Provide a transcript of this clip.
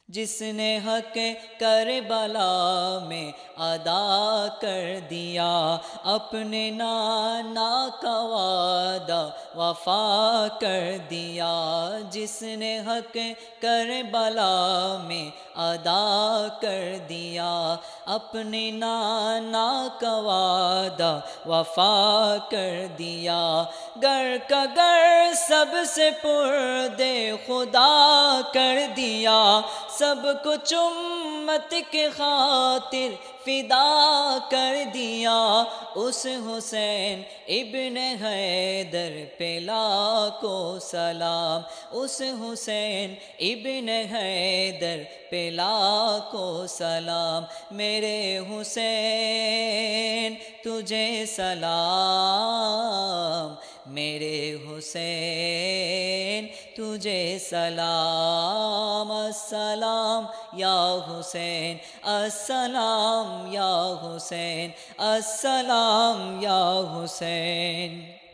جس نے حق کربلا میں ادا کر دیا، اپنے نانا کا وعدہ وفا کر دیا۔ جس نے حق کربلا میں ادا کر دیا، اپنے نانا کا وعدہ وفا کر دیا۔ گر کا گر سب سے پردے خدا کر دیا، سب کچھ امت کے خاطر فدا کر دیا۔ اس حسین ابن حیدر پہ لاکھوں سلام، اس حسین ابن حیدر پہ لاکھوں سلام۔ میرے حسین تجھے سلام، میرے حسین تجھے سلام۔ السلام یا حسین، السلام یا حسین، السلام یا حسین۔